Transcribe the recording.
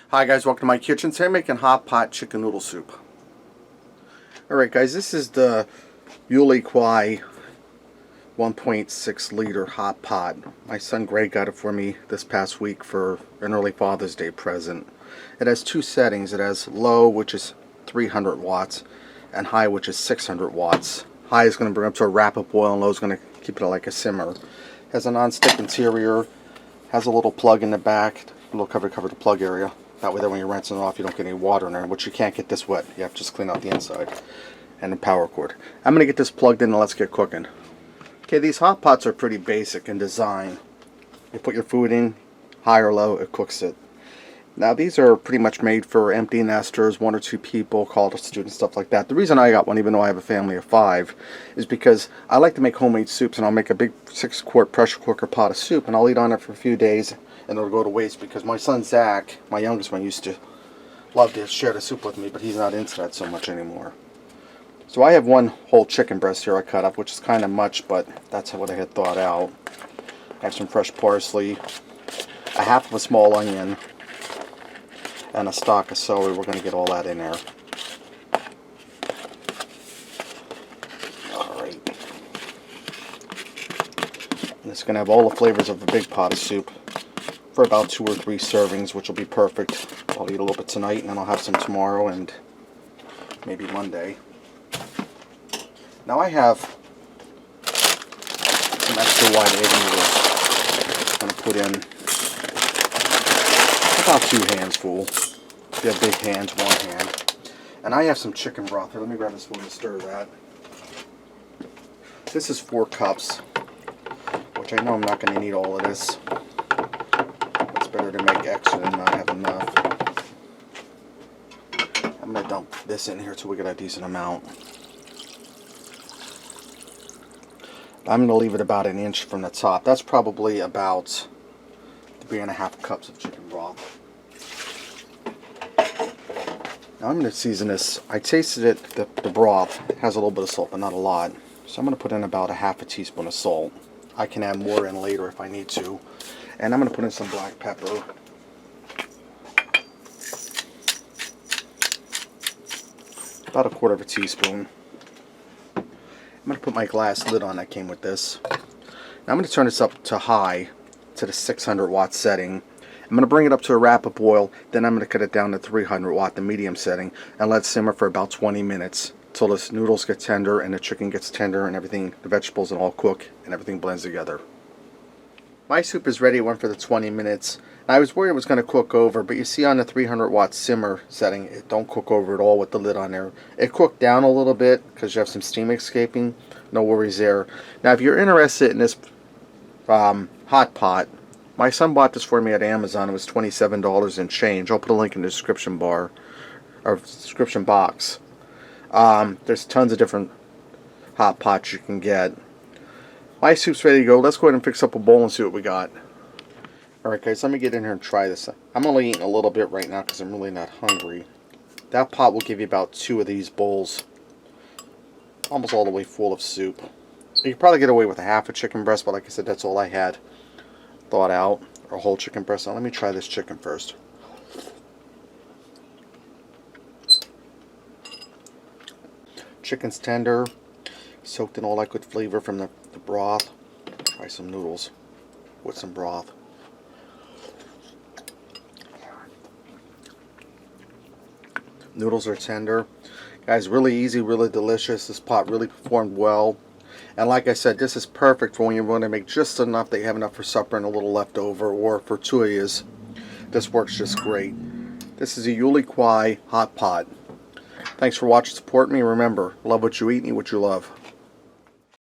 Hi guys, welcome to my kitchen. Today I'm making hot pot chicken noodle soup. Alright guys, this is the Yuli Kwai 1.6 liter hot pot. My son Greg got it for me this past week for an early Father's Day present. It has two settings. It has low, which is 300 watts, and high, which is 600 watts. High is going to bring up to a wrap-up boil, and low is going to keep it like a simmer. It has a non-stick interior, has a little plug in the back, a little cover the plug area. That way, when you're rinsing it off, you don't get any water in there, which you can't get this wet. You have to just clean out the inside. And the power cord. I'm going to get this plugged in and let's get cooking. Okay, these hot pots are pretty basic in design. You put your food in, high or low, it cooks it. Now, these are pretty much made for empty nesters, 1 or 2 people, college students, stuff like that. The reason I got one, even though I have a family of 5, is because I like to make homemade soups, and I'll make a big 6-quart pressure cooker pot of soup, and I'll eat on it for a few days, and it'll go to waste, because my son Zach, my youngest one, used to love to share the soup with me, but he's not into that so much anymore. So I have one whole chicken breast here I cut up, which is kind of much, but that's what I had thought out. I have some fresh parsley, a half of a small onion, and a stalk of celery. We're going to get all that in there. Alright. And it's going to have all the flavors of a big pot of soup for about 2 or 3 servings, which will be perfect. I'll eat a little bit tonight, and then I'll have some tomorrow and maybe Monday. Now I have some extra wide egg noodles. I'm going to put in about 2 hands full. If you have big hands, 1 hand. And I have some chicken broth here. Let me grab a spoon to stir that. This is 4 cups, which I know I'm not going to need all of this. It's better to make extra than not have enough. I'm going to dump this in here till we get a decent amount. I'm going to leave it about 1 inch from the top. That's probably about 3.5 cups of chicken broth. Now I'm going to season this. I tasted it, the broth has a little bit of salt, but not a lot. So I'm going to put in about 1/2 teaspoon of salt. I can add more in later if I need to. And I'm going to put in some black pepper. About 1/4 teaspoon. I'm going to put my glass lid on that came with this. Now I'm going to turn this up to high, to the 600 watt setting. I'm going to bring it up to a wrap-up boil, then I'm going to cut it down to 300 watt, the medium setting, and let it simmer for about 20 minutes until the noodles get tender and the chicken gets tender and everything, the vegetables and all cook and everything blends together. My soup is ready. It went for the 20 minutes. I was worried it was going to cook over, but you see on the 300 watt simmer setting, it don't cook over at all with the lid on there. It cooked down a little bit because you have some steam escaping. No worries there. Now if you're interested in this hot pot, my son bought this for me at Amazon. It was $27 and change. I'll put a link in the description bar, or description box. There's tons of different hot pots you can get. My soup's ready to go. Let's go ahead and fix up a bowl and see what we got. Alright guys, let me get in here and try this. I'm only eating a little bit right now because I'm really not hungry. That pot will give you about 2 of these bowls. Almost all the way full of soup. You could probably get away with 1/2 chicken breast, but like I said, that's all I had thought out. Or a whole chicken breast. Now let me try this chicken first. Chicken's tender, soaked in all that good flavor from the broth. Try some noodles with some broth. Noodles are tender. Guys, really easy, really delicious. This pot really performed well. And like I said, this is perfect for when you want to make just enough that you have enough for supper and a little left over, or for 2 of yous. This works just great. This is a Yuli Kwai hot pot. Thanks for watching. Support me. Remember, love what you eat and eat what you love.